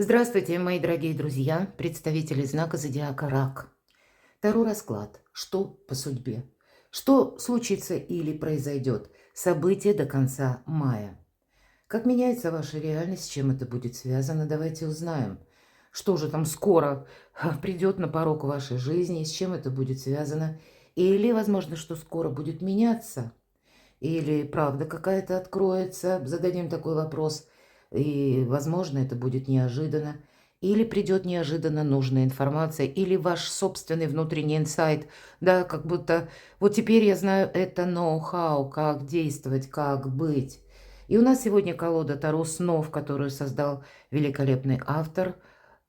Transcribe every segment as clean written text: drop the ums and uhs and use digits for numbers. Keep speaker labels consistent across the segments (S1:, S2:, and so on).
S1: Здравствуйте, мои дорогие друзья, представители знака зодиака Рак. Таро расклад. Что по судьбе? Что случится или произойдет? События до конца мая. Как меняется ваша реальность, с чем это будет связано? Давайте узнаем. Что же там скоро придет на порог вашей жизни, с чем это будет связано? Или, возможно, что скоро будет меняться? Или правда какая-то откроется? Зададим такой вопрос. И, возможно, это будет неожиданно. Или придет неожиданно нужная информация, или ваш собственный внутренний инсайт, да, как будто вот теперь я знаю это ноу-хау, как действовать, как быть. И у нас сегодня колода Таро снов, которую создал великолепный автор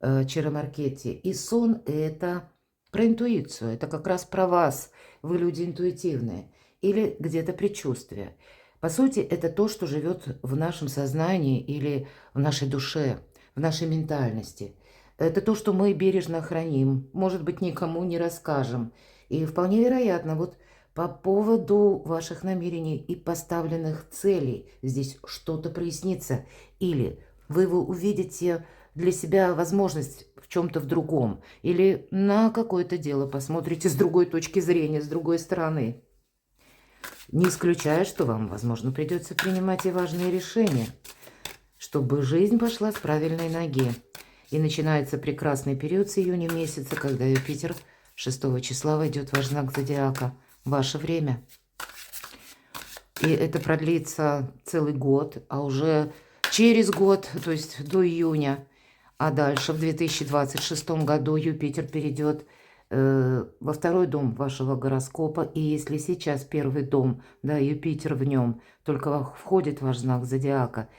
S1: Чиро Маркетти. И сон – это про интуицию, это как раз про вас, вы люди интуитивные, или где-то предчувствие. По сути, это то, что живет в нашем сознании или в нашей душе, в нашей ментальности. Это то, что мы бережно храним, может быть, никому не расскажем. И вполне вероятно, вот по поводу ваших намерений и поставленных целей здесь что-то прояснится. Или вы увидите для себя возможность в чем-то в другом. Или на какое-то дело посмотрите с другой точки зрения, с другой стороны. Не исключая, что вам, возможно, придется принимать и важные решения, чтобы жизнь пошла с правильной ноги. И начинается прекрасный период с июня месяца, когда Юпитер 6 числа войдет в ваш знак зодиака. Ваше время. И это продлится целый год, а уже через год, то есть до июня, а дальше в 2026 году Юпитер перейдет во второй дом вашего гороскопа. И если сейчас первый дом, да, Юпитер в нем только входит в ваш знак зодиака,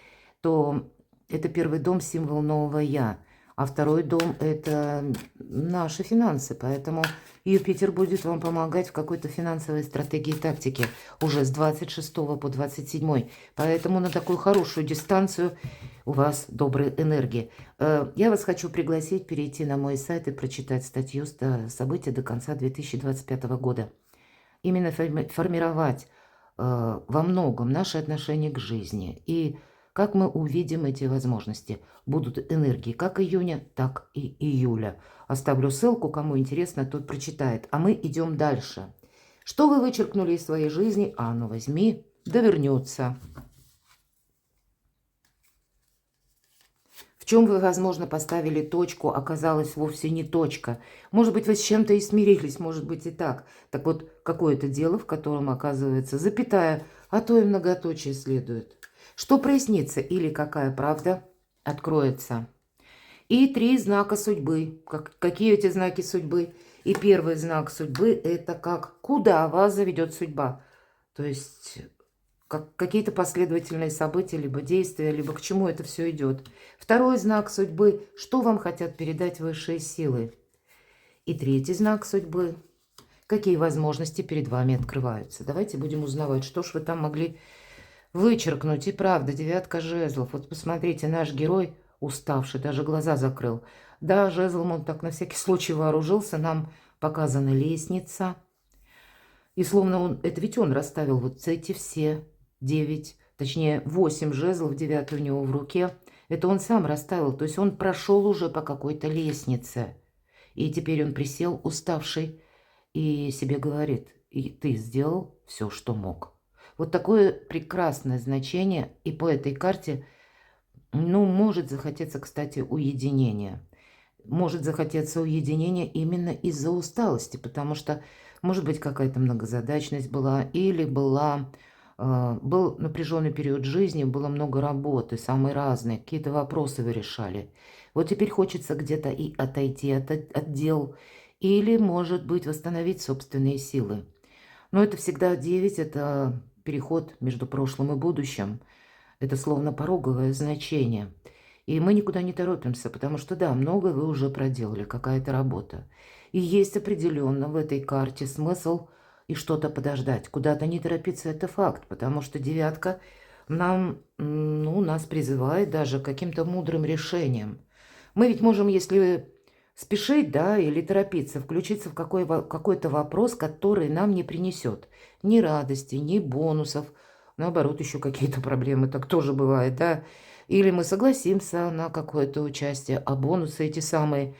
S1: то это первый дом, символ нового «я». А второй дом – это наши финансы. Поэтому Юпитер будет вам помогать в какой-то финансовой стратегии и тактике уже с 26 по 27. Поэтому на такую хорошую дистанцию у вас добрые энергии. Я вас хочу пригласить перейти на мой сайт и прочитать статью «События до конца 2025 года». Именно формировать во многом наши отношения к жизни. И как мы увидим эти возможности. Будут энергии как июня, так и июля. Оставлю ссылку, кому интересно, тот прочитает. А мы идем дальше. Что вы вычеркнули из своей жизни? А ну возьми, да вернется. В чем вы, возможно, поставили точку, оказалось вовсе не точка. Может быть, вы с чем-то и смирились, может быть и так. Так вот, какое-то дело, в котором оказывается запятая, а то и многоточие следует. Что прояснится или какая правда откроется. И 3 знака судьбы. Какие эти знаки судьбы? И первый знак судьбы – это куда вас заведет судьба. То есть какие-то последовательные события, либо действия, либо к чему это все идет. Второй знак судьбы – что вам хотят передать высшие силы. И третий знак судьбы – какие возможности перед вами открываются. Давайте будем узнавать, что ж вы там могли вычеркнуть. И правда, 9 жезлов. Вот посмотрите, наш герой уставший, даже глаза закрыл. Да, жезлом он так на всякий случай вооружился. Нам показана лестница. И словно это ведь он расставил вот эти все 9, точнее 8 жезлов, 9 у него в руке. Это он сам расставил. То есть он прошел уже по какой-то лестнице. И теперь он присел, уставший, и себе говорит: и ты сделал все, что мог. Вот такое прекрасное значение. И по этой карте, ну, может захотеться, кстати, уединения. Может захотеться уединения именно из-за усталости, потому что, может быть, какая-то многозадачность была, или был напряженный период жизни, было много работы, самые разные, какие-то вопросы вы решали. Вот теперь хочется где-то и отойти от дел, или, может быть, восстановить собственные силы. Но это всегда 9, это переход между прошлым и будущим. Это словно пороговое значение. И мы никуда не торопимся, потому что, да, много вы уже проделали, какая-то работа. И есть определенно в этой карте смысл и что-то подождать. Куда-то не торопиться – это факт, потому что 9 нас призывает даже к каким-то мудрым решениям. Мы ведь можем, если спешить, да, или торопиться, включиться в какой-то вопрос, который нам не принесет ни радости, ни бонусов. Наоборот, еще какие-то проблемы, так тоже бывает, да. Или мы согласимся на какое-то участие, а бонусы эти самые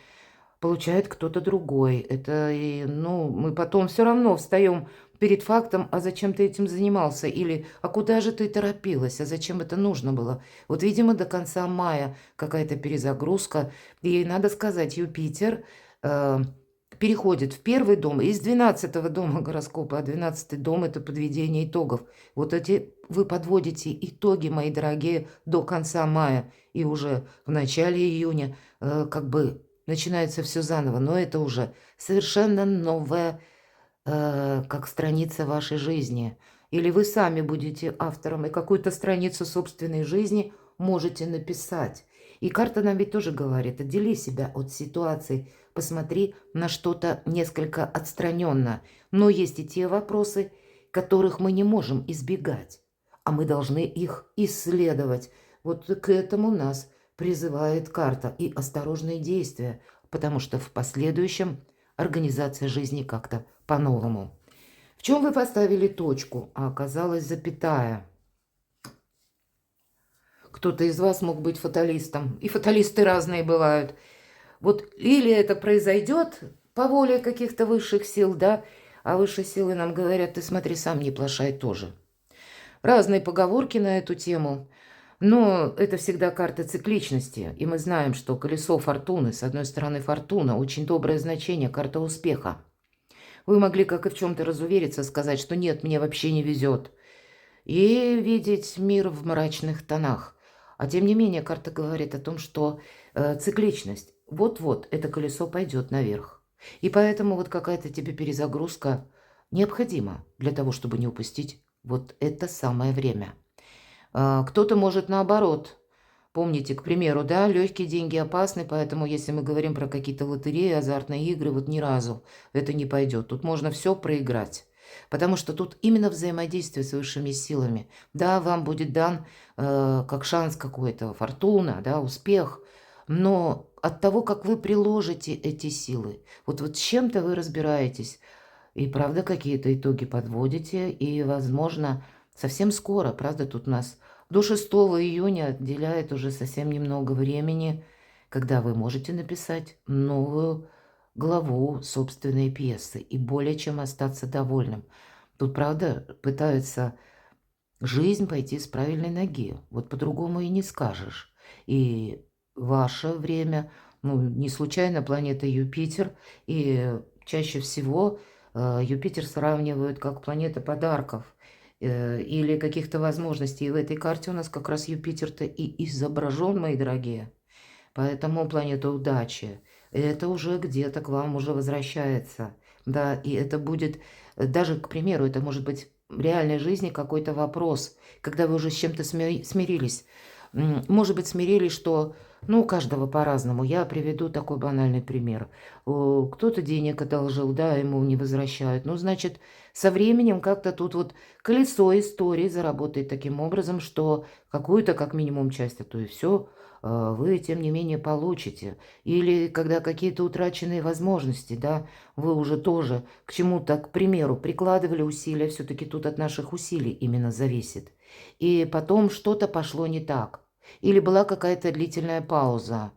S1: получает кто-то другой. Это, и, ну, мы потом все равно встаем перед фактом, а зачем ты этим занимался? Или, а куда же ты торопилась? А зачем это нужно было? Вот, видимо, до конца мая какая-то перезагрузка. И надо сказать, Юпитер переходит в первый дом из 12-го дома гороскопа, а 12-й дом – это подведение итогов. Вот эти вы подводите итоги, мои дорогие, до конца мая. И уже в начале июня как бы начинается все заново, но это уже совершенно новая, как страница вашей жизни. Или вы сами будете автором и какую-то страницу собственной жизни можете написать. И карта нам ведь тоже говорит, отдели себя от ситуации, посмотри на что-то несколько отстраненно. Но есть и те вопросы, которых мы не можем избегать, а мы должны их исследовать. Вот к этому нас призывает карта и осторожные действия, потому что в последующем организация жизни как-то по-новому. В чем вы поставили точку, а оказалась запятая? Кто-то из вас мог быть фаталистом, и фаталисты разные бывают. Вот или это произойдет по воле каких-то высших сил, да, а высшие силы нам говорят, ты смотри, сам не плашай тоже. Разные поговорки на эту тему. Но это всегда карта цикличности, и мы знаем, что колесо фортуны, с одной стороны фортуна, очень доброе значение, карта успеха. Вы могли, как и в чем-то разувериться, сказать, что нет, мне вообще не везет, и видеть мир в мрачных тонах. А тем не менее, карта говорит о том, что цикличность, вот-вот это колесо пойдет наверх. И поэтому вот какая-то тебе перезагрузка необходима для того, чтобы не упустить вот это самое время. Кто-то может наоборот. Помните, к примеру, да, легкие деньги опасны, поэтому если мы говорим про какие-то лотереи, азартные игры, вот ни разу это не пойдет. Тут можно все проиграть, потому что тут именно взаимодействие с высшими силами. Да, вам будет дан как шанс какой-то, фортуна, да, успех, но от того, как вы приложите эти силы, вот с чем-то вы разбираетесь, и правда какие-то итоги подводите, и, возможно, совсем скоро, правда, тут у нас до 6 июня отделяет уже совсем немного времени, когда вы можете написать новую главу собственной пьесы и более чем остаться довольным. Тут, правда, пытаются жизнь пойти с правильной ноги. Вот по-другому и не скажешь. И ваше время, ну, не случайно планета Юпитер, и чаще всего Юпитер сравнивают как планета подарков или каких-то возможностей. И в этой карте у нас как раз Юпитер-то и изображен, мои дорогие. Поэтому планета удачи. Это уже где-то к вам уже возвращается. Да, и это будет, даже, к примеру, это может быть в реальной жизни какой-то вопрос, когда вы уже с чем-то смирились. Может быть, смирились, что, ну, у каждого по-разному. Я приведу такой банальный пример. Кто-то денег одолжил, да, ему не возвращают. Ну, значит, со временем как-то тут вот колесо истории заработает таким образом, что какую-то, как минимум, часть, а то и все вы, тем не менее, получите. Или когда какие-то утраченные возможности, да, вы уже тоже к чему-то, к примеру, прикладывали усилия, все-таки тут от наших усилий именно зависит. И потом что-то пошло не так. Или была какая-то длительная пауза.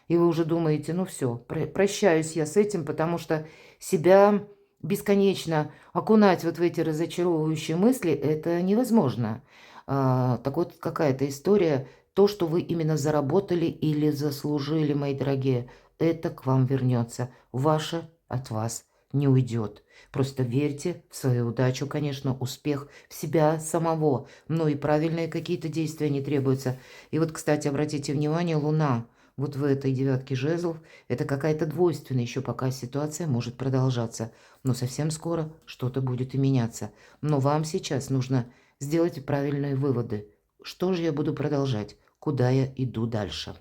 S1: И вы уже думаете, ну все, прощаюсь я с этим, потому что себя бесконечно окунать вот в эти разочаровывающие мысли, это невозможно. Так вот, какая-то история, то, что вы именно заработали или заслужили, мои дорогие, это к вам вернется. Ваше от вас не уйдет. Просто верьте в свою удачу, конечно, успех, в себя самого. Но и правильные какие-то действия не требуются. И вот, кстати, обратите внимание, Луна вот в этой девятке жезлов, это какая-то двойственная еще пока ситуация может продолжаться. Но совсем скоро что-то будет и меняться. Но вам сейчас нужно сделать правильные выводы. Что же я буду продолжать? Куда я иду дальше?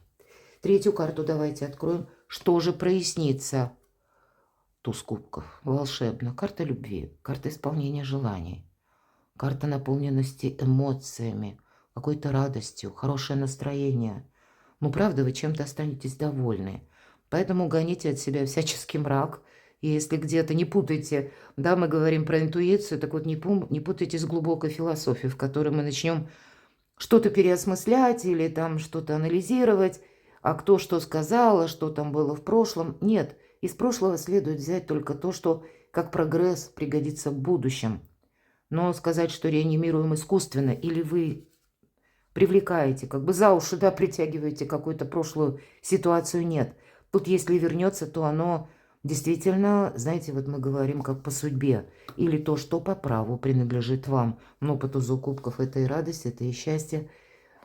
S1: Третью карту давайте откроем. Что же прояснится? Туз кубков. Волшебно. Карта любви. Карта исполнения желаний. Карта наполненности эмоциями, какой-то радостью, хорошее настроение. Ну, правда, вы чем-то останетесь довольны. Поэтому гоните от себя всяческий мрак. И если где-то не путайте, да, мы говорим про интуицию, так вот не путайте с глубокой философией, в которой мы начнем что-то переосмыслять или там что-то анализировать, а кто что сказал, а что там было в прошлом. Нет, из прошлого следует взять только то, что как прогресс пригодится в будущем. Но сказать, что реанимируем искусственно, или вы привлекаете, как бы за уши, да, притягиваете какую-то прошлую ситуацию, нет. Тут если вернется, то оно действительно, знаете, вот мы говорим как по судьбе, или то, что по праву принадлежит вам. Но по тузу кубков это и радость, это и счастье.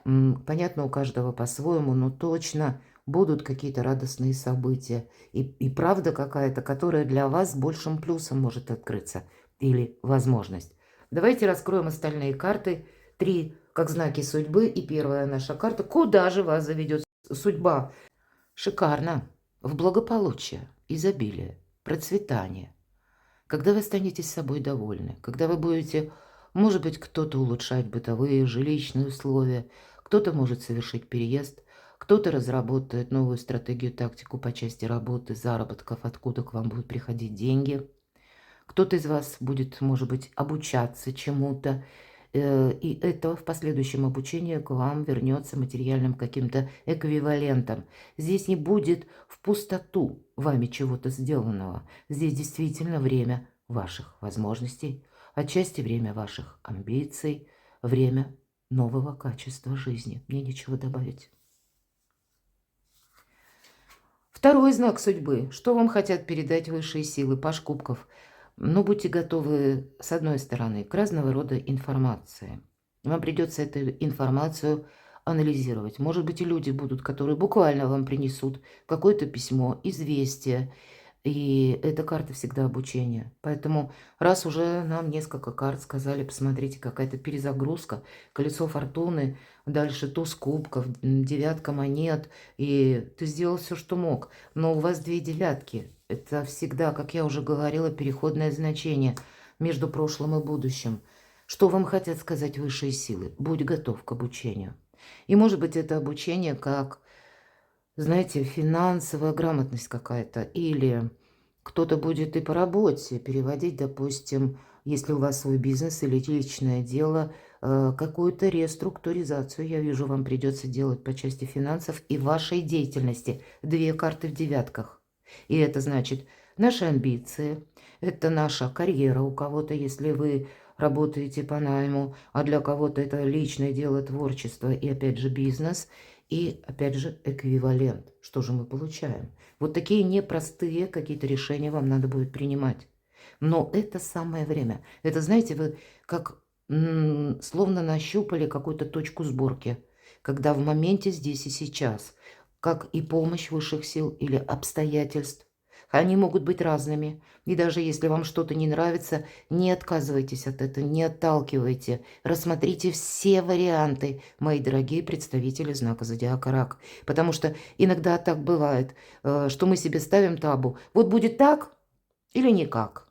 S1: Понятно, у каждого по-своему, но точно будут какие-то радостные события. И правда какая-то, которая для вас большим плюсом может открыться. Или возможность. Давайте раскроем остальные карты. 3 как знаки судьбы. И первая наша карта. Куда же вас заведет судьба? Шикарно. В благополучие, изобилие, процветание. Когда вы останетесь собой довольны, когда вы будете, может быть, кто-то улучшать бытовые, жилищные условия, кто-то может совершить переезд, кто-то разработает новую стратегию, тактику по части работы, заработков, откуда к вам будут приходить деньги. Кто-то из вас будет, может быть, обучаться чему-то, и это в последующем обучении к вам вернется материальным каким-то эквивалентом. Здесь не будет в пустоту вами чего-то сделанного. Здесь действительно время ваших возможностей, отчасти время ваших амбиций, время нового качества жизни. Мне нечего добавить. Второй знак судьбы. Что вам хотят передать высшие силы? Паж кубков. Но будьте готовы, с одной стороны, к разного рода информации. Вам придется эту информацию анализировать. Может быть, и люди будут, которые буквально вам принесут какое-то письмо, известие. И эта карта всегда обучение. Поэтому раз уже нам несколько карт сказали, посмотрите, какая-то перезагрузка, колесо фортуны, дальше туз кубков, девятка монет, и ты сделал все, что мог. Но у вас 2 девятки. Это всегда, как я уже говорила, переходное значение между прошлым и будущим. Что вам хотят сказать высшие силы? Будь готов к обучению. И может быть это обучение как, знаете, финансовая грамотность какая-то, или кто-то будет и по работе переводить, допустим, если у вас свой бизнес или личное дело, какую-то реструктуризацию, я вижу, вам придется делать по части финансов и вашей деятельности. 2 карты в девятках. И это значит наши амбиции, это наша карьера у кого-то, если вы работаете по найму, а для кого-то это личное дело, творчество и опять же бизнес – и, опять же, эквивалент. Что же мы получаем? Вот такие непростые какие-то решения вам надо будет принимать. Но это самое время. Это, знаете, вы как словно нащупали какую-то точку сборки, когда в моменте здесь и сейчас, как и помощь высших сил или обстоятельств. Они могут быть разными. И даже если вам что-то не нравится, не отказывайтесь от этого, не отталкивайте. Рассмотрите все варианты, мои дорогие представители знака зодиака Рак. Потому что иногда так бывает, что мы себе ставим табу. Вот будет так или никак.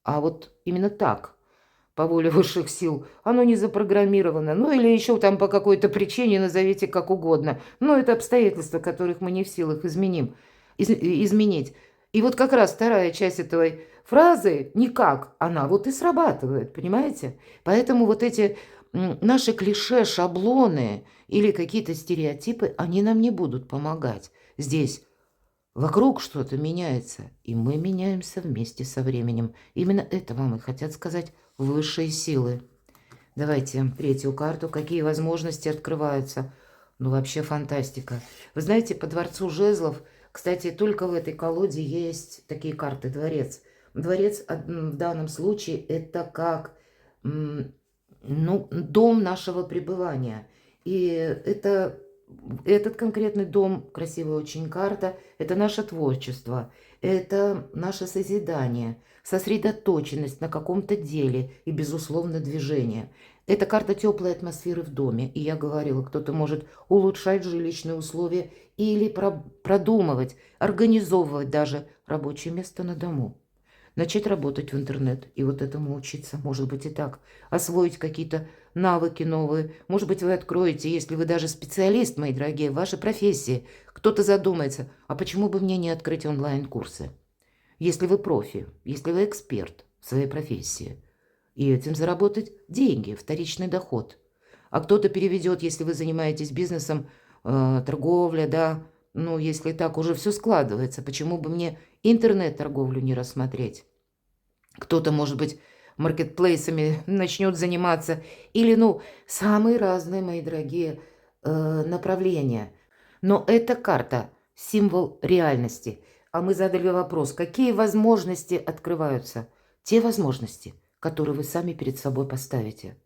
S1: А вот именно так, по воле высших сил, оно не запрограммировано. Ну или еще там по какой-то причине назовите как угодно. Но это обстоятельства, которых мы не в силах изменить. И вот как раз вторая часть этой фразы «никак», она вот и срабатывает, понимаете? Поэтому вот эти наши клише, шаблоны или какие-то стереотипы, они нам не будут помогать. Здесь вокруг что-то меняется, и мы меняемся вместе со временем. Именно это вам и хотят сказать высшие силы. Давайте 3-ю карту. Какие возможности открываются? Ну, вообще фантастика. Вы знаете, по дворцу жезлов, кстати, только в этой колоде есть такие карты дворец. Дворец в данном случае это как ну, дом нашего пребывания. И этот конкретный дом, красивая очень карта, это наше творчество, это наше созидание, сосредоточенность на каком-то деле и, безусловно, движение. Это карта теплой атмосферы в доме. И я говорила, кто-то может улучшать жилищные условия или продумывать, организовывать даже рабочее место на дому. Начать работать в интернет и вот этому учиться, может быть и так. Освоить какие-то навыки новые. Может быть, вы откроете, если вы даже специалист, мои дорогие, в вашей профессии. Кто-то задумается, а почему бы мне не открыть онлайн-курсы? Если вы профи, если вы эксперт в своей профессии. И этим заработать деньги, вторичный доход. А кто-то переведет, если вы занимаетесь бизнесом, торговля, да, ну, если так уже все складывается, почему бы мне интернет-торговлю не рассмотреть? Кто-то, может быть, маркетплейсами начнет заниматься. Или, ну, самые разные, мои дорогие, направления. Но эта карта– символ реальности. А мы задали вопрос, какие возможности открываются? Те возможности, которые вы сами перед собой поставите.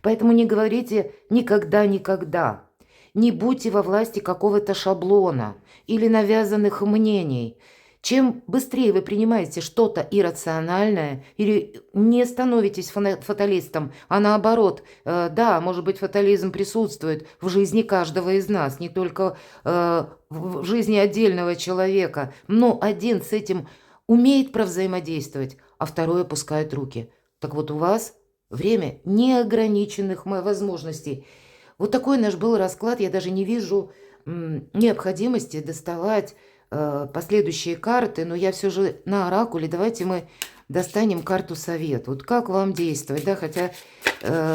S1: Поэтому не говорите «никогда-никогда». Не будьте во власти какого-то шаблона или навязанных мнений. Чем быстрее вы принимаете что-то иррациональное или не становитесь фаталистом, а наоборот, да, может быть, фатализм присутствует в жизни каждого из нас, не только в жизни отдельного человека, но один с этим умеет провзаимодействовать, а второй опускает руки. Так вот у вас время неограниченных возможностей. Вот такой наш был расклад. Я даже не вижу необходимости доставать последующие карты, но я все же на оракуле. Давайте мы достанем карту совет. Вот как вам действовать, да, хотя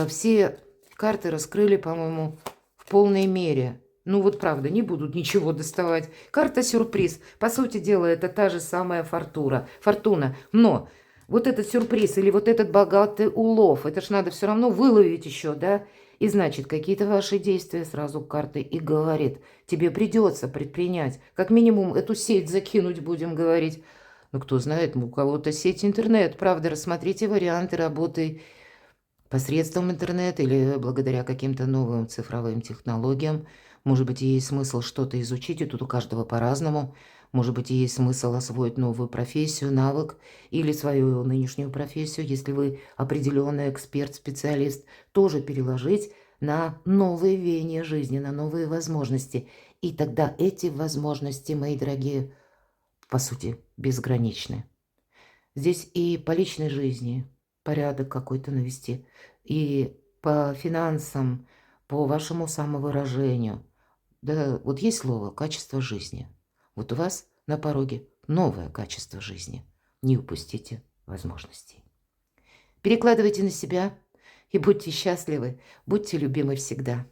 S1: все карты раскрыли, по-моему, в полной мере. Ну вот правда, не будут ничего доставать. Карта сюрприз. По сути дела, это та же самая фортуна. Но вот этот сюрприз или вот этот богатый улов, это ж надо все равно выловить еще, да? И значит, какие-то ваши действия сразу карты и говорит. Тебе придется предпринять. Как минимум эту сеть закинуть, будем говорить. Ну, кто знает, у кого-то сеть интернет. Правда, рассмотрите варианты работы посредством интернета или благодаря каким-то новым цифровым технологиям. Может быть, есть смысл что-то изучить, и тут у каждого по-разному. Может быть, есть смысл освоить новую профессию, навык или свою нынешнюю профессию, если вы определенный эксперт, специалист, тоже переложить на новые веяния жизни, на новые возможности. И тогда эти возможности, мои дорогие, по сути, безграничны. Здесь и по личной жизни порядок какой-то навести, и по финансам, по вашему самовыражению. Да, вот есть слово «качество жизни». Вот у вас на пороге новое качество жизни. Не упустите возможностей. Перекладывайте на себя и будьте счастливы, будьте любимы всегда.